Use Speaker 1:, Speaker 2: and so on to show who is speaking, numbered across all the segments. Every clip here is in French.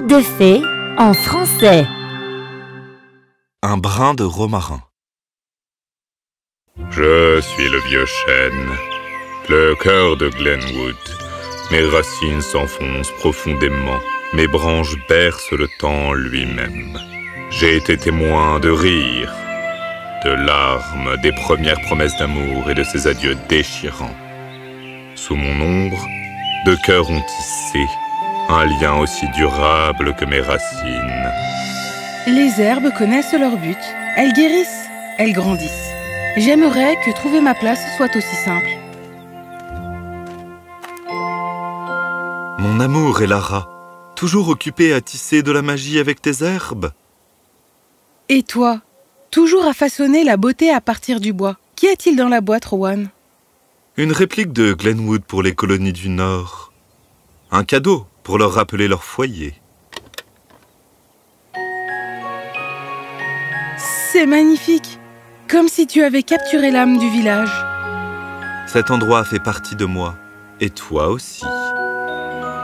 Speaker 1: Conte de fées en français.
Speaker 2: Un brin de romarin.
Speaker 3: Je suis le vieux chêne, le cœur de Glenwood. Mes racines s'enfoncent profondément, mes branches bercent le temps lui-même. J'ai été témoin de rires, de larmes, des premières promesses d'amour et de ces adieux déchirants. Sous mon ombre, deux cœurs ont tissé un lien aussi durable que mes racines.
Speaker 4: Les herbes connaissent leur but. Elles guérissent, elles grandissent. J'aimerais que trouver ma place soit aussi simple.
Speaker 2: Mon amour est Lara, toujours occupée à tisser de la magie avec tes herbes.
Speaker 4: Et toi, toujours à façonner la beauté à partir du bois. Qu'y a-t-il dans la boîte, Rowan?
Speaker 2: Une réplique de Glenwood pour les colonies du Nord. Un cadeau pour leur rappeler leur foyer.
Speaker 4: C'est magnifique, comme si tu avais capturé l'âme du village.
Speaker 2: Cet endroit fait partie de moi, et toi aussi.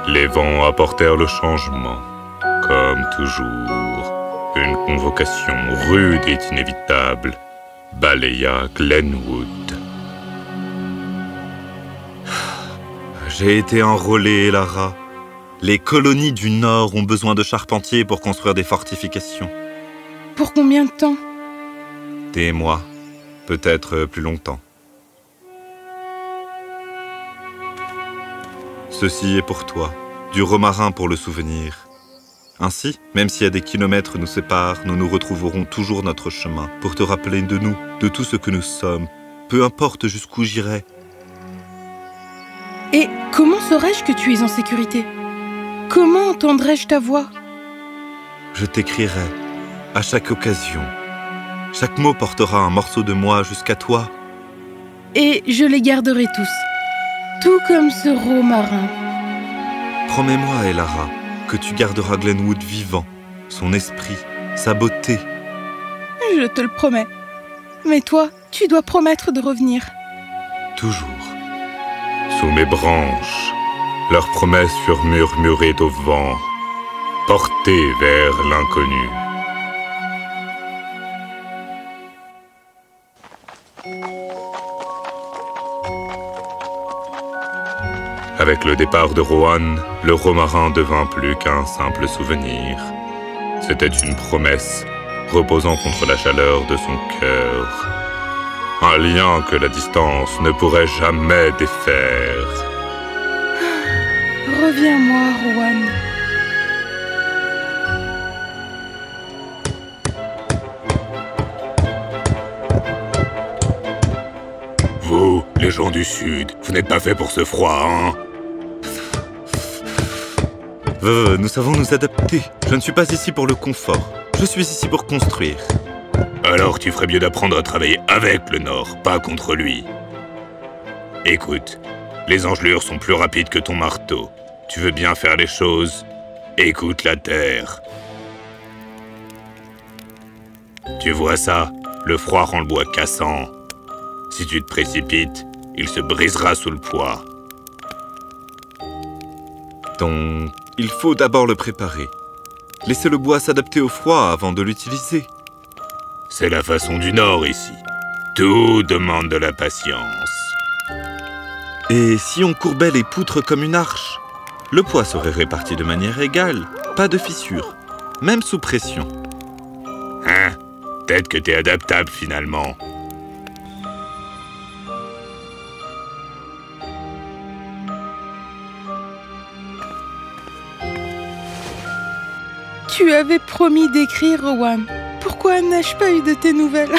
Speaker 3: Les vents apportèrent le changement, comme toujours. Une convocation rude et inévitable balaya Glenwood.
Speaker 2: J'ai été enrôlé, Lara. Les colonies du Nord ont besoin de charpentiers pour construire des fortifications.
Speaker 4: Pour combien de temps?
Speaker 2: Des mois, peut-être plus longtemps. Ceci est pour toi, du romarin pour le souvenir. Ainsi, même si à des kilomètres nous séparent, nous nous retrouverons toujours notre chemin pour te rappeler de nous, de tout ce que nous sommes, peu importe jusqu'où j'irai.
Speaker 4: Et comment saurais-je que tu es en sécurité? Comment entendrai-je ta voix?
Speaker 2: Je t'écrirai, à chaque occasion. Chaque mot portera un morceau de moi jusqu'à toi.
Speaker 4: Et je les garderai tous, tout comme ce romarin.
Speaker 2: Promets-moi, Elara, que tu garderas Glenwood vivant, son esprit, sa beauté.
Speaker 4: Je te le promets. Mais toi, tu dois promettre de revenir.
Speaker 2: Toujours.
Speaker 3: Sous mes branches, leurs promesses furent murmurées au vent, portées vers l'inconnu. Avec le départ de Rowan, le romarin devint plus qu'un simple souvenir. C'était une promesse reposant contre la chaleur de son cœur. Un lien que la distance ne pourrait jamais défaire.
Speaker 4: Reviens-moi, Rowan.
Speaker 3: Vous, les gens du Sud, vous n'êtes pas faits pour ce froid, hein?
Speaker 2: Nous savons nous adapter. Je ne suis pas ici pour le confort. Je suis ici pour construire.
Speaker 3: Alors tu ferais mieux d'apprendre à travailler avec le Nord, pas contre lui. Écoute, les engelures sont plus rapides que ton marteau. Tu veux bien faire les choses? Écoute la terre. Tu vois ça? Le froid rend le bois cassant. Si tu te précipites, il se brisera sous le poids.
Speaker 2: Donc, il faut d'abord le préparer. Laissez le bois s'adapter au froid avant de l'utiliser.
Speaker 3: C'est la façon du Nord ici. Tout demande de la patience.
Speaker 2: Et si on courbait les poutres comme une arche? Le poids serait réparti de manière égale, pas de fissure, même sous pression.
Speaker 3: Hein? Peut-être que t'es adaptable finalement.
Speaker 4: Tu avais promis d'écrire, Rowan. Pourquoi n'ai-je pas eu de tes nouvelles?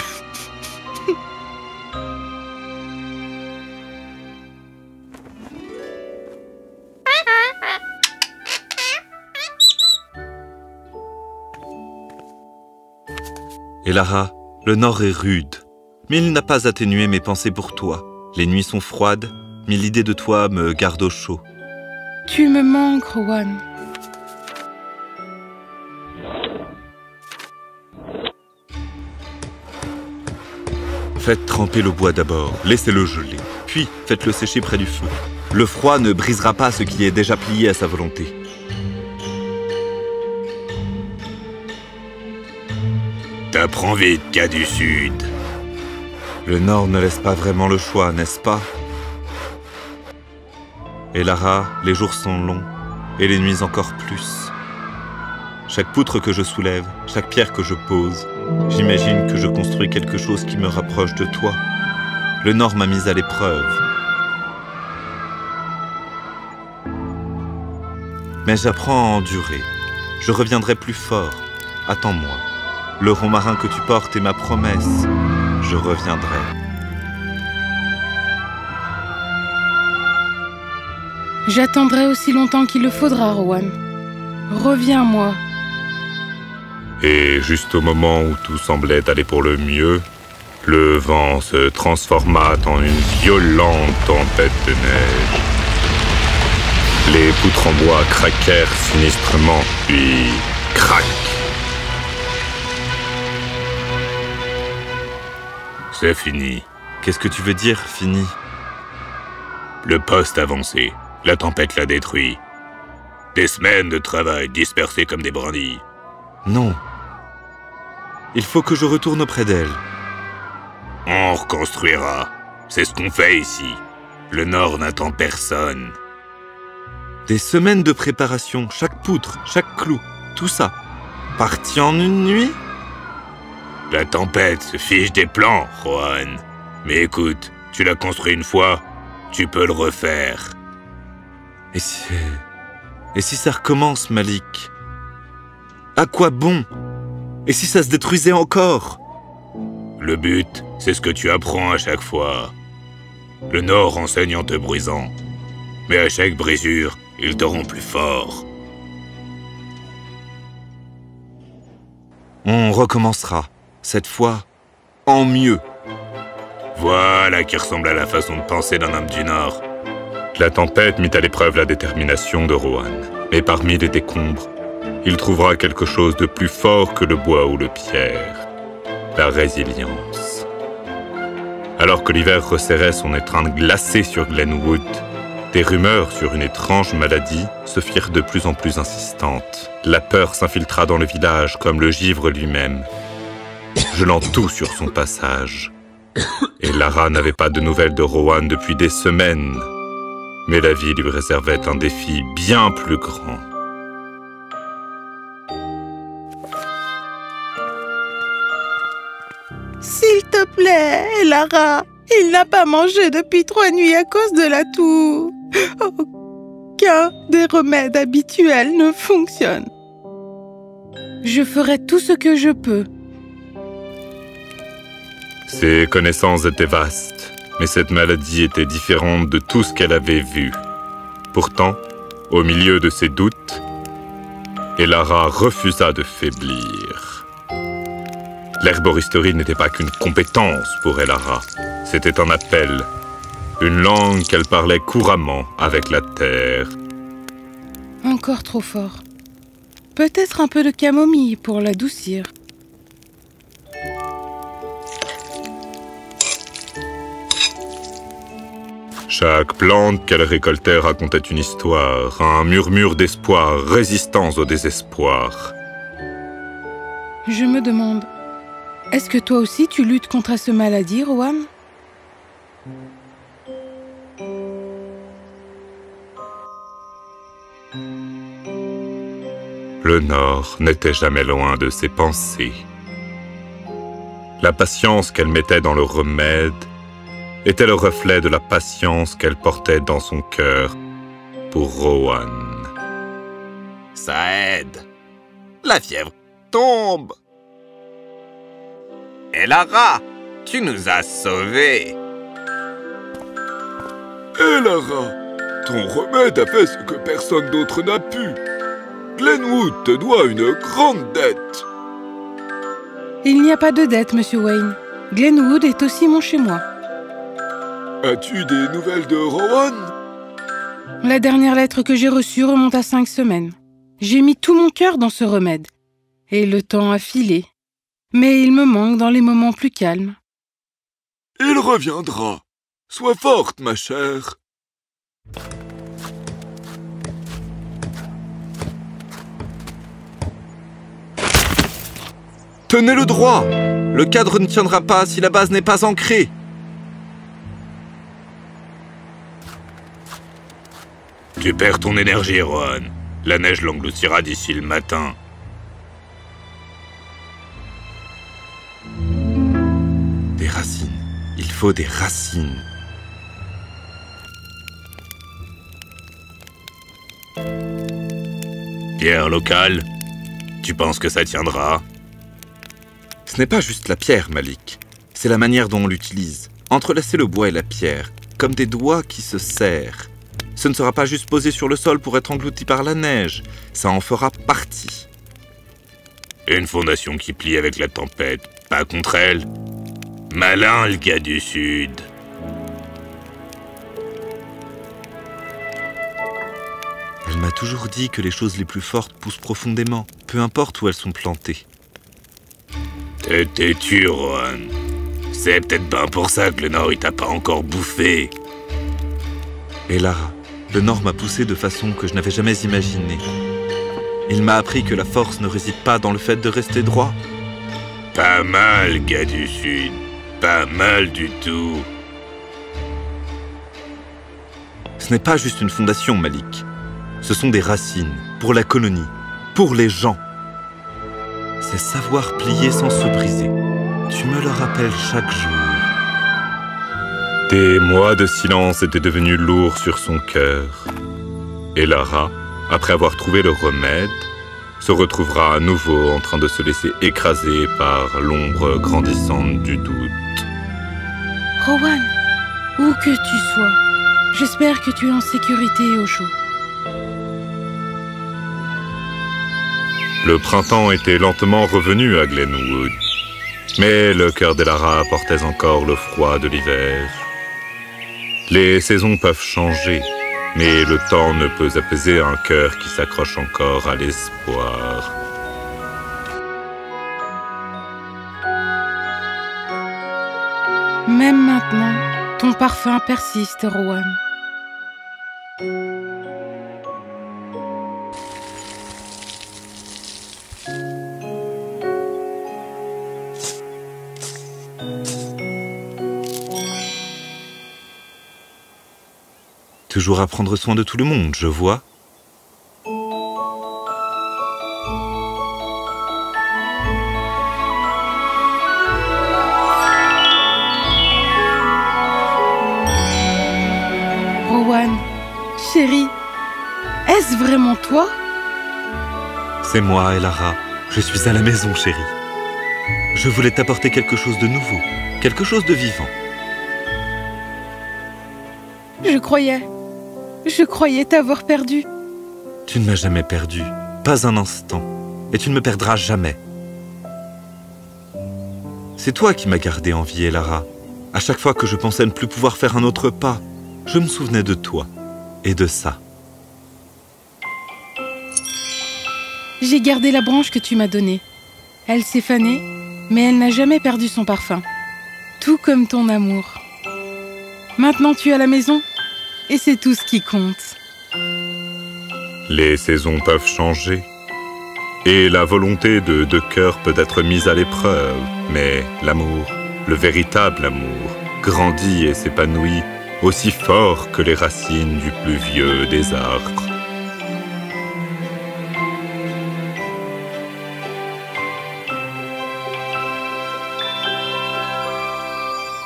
Speaker 2: Et Lara, le Nord est rude, mais il n'a pas atténué mes pensées pour toi. Les nuits sont froides, mais l'idée de toi me garde au chaud.
Speaker 4: Tu me manques, Rowan.
Speaker 2: Faites tremper le bois d'abord, laissez-le geler, puis faites-le sécher près du feu. Le froid ne brisera pas ce qui est déjà plié à sa volonté.
Speaker 3: t'apprends vite, gars du Sud.
Speaker 2: Le Nord ne laisse pas vraiment le choix, n'est-ce pas? Et Lara, les jours sont longs, et les nuits encore plus. Chaque poutre que je soulève, chaque pierre que je pose, j'imagine que je construis quelque chose qui me rapproche de toi. Le Nord m'a mise à l'épreuve. Mais j'apprends à endurer. Je reviendrai plus fort. Attends-moi. Le romarin que tu portes est ma promesse. Je reviendrai.
Speaker 4: J'attendrai aussi longtemps qu'il le faudra, Rowan. Reviens-moi.
Speaker 3: Et juste au moment où tout semblait aller pour le mieux, le vent se transforma en une violente tempête de neige. Les poutres en bois craquèrent sinistrement, puis crac. C'est fini.
Speaker 2: Qu'est-ce que tu veux dire, fini?
Speaker 3: Le poste avancé. La tempête l'a détruit. Des semaines de travail dispersées comme des brindilles.
Speaker 2: Non. Il faut que je retourne auprès d'elle.
Speaker 3: On reconstruira. C'est ce qu'on fait ici. Le Nord n'attend personne.
Speaker 2: Des semaines de préparation, chaque poutre, chaque clou, tout ça, parti en une nuit?
Speaker 3: La tempête se fiche des plans, Juan. Mais écoute, tu l'as construit une fois, tu peux le refaire.
Speaker 2: Et si ça recommence, Malik? À quoi bon? Et si ça se détruisait encore?
Speaker 3: Le but, c'est ce que tu apprends à chaque fois. Le Nord enseigne en te brisant. Mais à chaque brisure, il te rend plus fort.
Speaker 2: On recommencera. Cette fois, en mieux.
Speaker 3: Voilà qui ressemble à la façon de penser d'un homme du Nord. La tempête mit à l'épreuve la détermination de Rohan. Et parmi les décombres, il trouvera quelque chose de plus fort que le bois ou le pierre. La résilience. Alors que l'hiver resserrait son étreinte glacée sur Glenwood, des rumeurs sur une étrange maladie se firent de plus en plus insistantes. La peur s'infiltra dans le village comme le givre lui-même, gelant tout sur son passage. Et Lara n'avait pas de nouvelles de Rohan depuis des semaines. Mais la vie lui réservait un défi bien plus grand.
Speaker 4: S'il te plaît, Lara, il n'a pas mangé depuis 3 nuits à cause de la toux. Aucun des remèdes habituels ne fonctionne. Je ferai tout ce que je peux.
Speaker 3: Ses connaissances étaient vastes, mais cette maladie était différente de tout ce qu'elle avait vu. Pourtant, au milieu de ses doutes, Elara refusa de faiblir. L'herboristerie n'était pas qu'une compétence pour Elara, c'était un appel, une langue qu'elle parlait couramment avec la terre.
Speaker 4: Encore trop fort. Peut-être un peu de camomille pour l'adoucir.
Speaker 3: Chaque plante qu'elle récoltait racontait une histoire, un murmure d'espoir, résistance au désespoir.
Speaker 4: Je me demande, est-ce que toi aussi tu luttes contre cette maladie, Rohan?
Speaker 3: Le Nord n'était jamais loin de ses pensées. La patience qu'elle mettait dans le remède était le reflet de la patience qu'elle portait dans son cœur pour Rohan.
Speaker 5: Ça aide. La fièvre tombe. Et Lara, tu nous as sauvés.
Speaker 6: Hé Lara, ton remède a fait ce que personne d'autre n'a pu. Glenwood te doit une grande dette.
Speaker 4: Il n'y a pas de dette, Monsieur Wayne. Glenwood est aussi mon chez-moi.
Speaker 6: As-tu des nouvelles de Rohan?
Speaker 4: La dernière lettre que j'ai reçue remonte à 5 semaines. J'ai mis tout mon cœur dans ce remède. Et le temps a filé. Mais il me manque dans les moments plus calmes.
Speaker 6: Il reviendra. Sois forte, ma chère.
Speaker 2: Tenez-le droit! Le cadre ne tiendra pas si la base n'est pas ancrée.
Speaker 3: Tu perds ton énergie, Rohan. La neige l'engloutira d'ici le matin.
Speaker 2: Des racines. Il faut des racines.
Speaker 3: Pierre locale, tu penses que ça tiendra?
Speaker 2: Ce n'est pas juste la pierre, Malik. C'est la manière dont on l'utilise. Entrelacer le bois et la pierre, comme des doigts qui se serrent. Ce ne sera pas juste posé sur le sol pour être englouti par la neige. Ça en fera partie.
Speaker 3: Une fondation qui plie avec la tempête, pas contre elle. Malin, le gars du Sud.
Speaker 2: Elle m'a toujours dit que les choses les plus fortes poussent profondément, peu importe où elles sont plantées.
Speaker 3: T'es têtu, Rohan. C'est peut-être bien pour ça que le Nord il t'a pas encore bouffé.
Speaker 2: Et Lara, le Nord m'a poussé de façon que je n'avais jamais imaginée. Il m'a appris que la force ne réside pas dans le fait de rester droit.
Speaker 3: Pas mal, gars du Sud. Pas mal du tout.
Speaker 2: Ce n'est pas juste une fondation, Malik. Ce sont des racines, pour la colonie, pour les gens. C'est savoir plier sans se briser. Tu me le rappelles chaque jour.
Speaker 3: Des mois de silence étaient devenus lourds sur son cœur. Et Lara, après avoir trouvé le remède, se retrouvera à nouveau en train de se laisser écraser par l'ombre grandissante du doute.
Speaker 4: Rohan, où que tu sois, j'espère que tu es en sécurité et au chaud.
Speaker 3: Le printemps était lentement revenu à Glenwood, mais le cœur de Lara portait encore le froid de l'hiver. Les saisons peuvent changer, mais le temps ne peut apaiser un cœur qui s'accroche encore à l'espoir.
Speaker 4: Même maintenant, ton parfum persiste, Rohan.
Speaker 2: Toujours à prendre soin de tout le monde, je vois.
Speaker 4: Rohan, chérie, est-ce vraiment toi?
Speaker 2: C'est moi, Lara. Je suis à la maison, chérie. Je voulais t'apporter quelque chose de nouveau, quelque chose de vivant.
Speaker 4: Je croyais t'avoir perdu.
Speaker 2: Tu ne m'as jamais perdu, pas un instant, et tu ne me perdras jamais. C'est toi qui m'as gardé en vie, Lara. À chaque fois que je pensais ne plus pouvoir faire un autre pas, je me souvenais de toi et de ça.
Speaker 4: J'ai gardé la branche que tu m'as donnée. Elle s'est fanée, mais elle n'a jamais perdu son parfum. Tout comme ton amour. Maintenant tu es à la maison, et c'est tout ce qui compte.
Speaker 3: Les saisons peuvent changer, et la volonté de deux cœurs peut être mise à l'épreuve, mais l'amour, le véritable amour, grandit et s'épanouit aussi fort que les racines du plus vieux des arbres.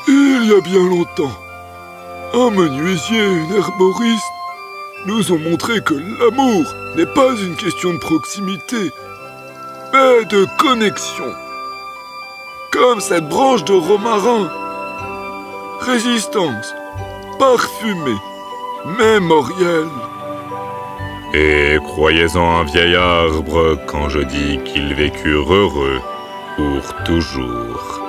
Speaker 6: Il y a bien longtemps, un menuisier et une herboriste nous ont montré que l'amour n'est pas une question de proximité, mais de connexion. Comme cette branche de romarin. Résistance, parfumée, mémorielle.
Speaker 3: Et croyez-en un vieil arbre quand je dis qu'ils vécurent heureux pour toujours.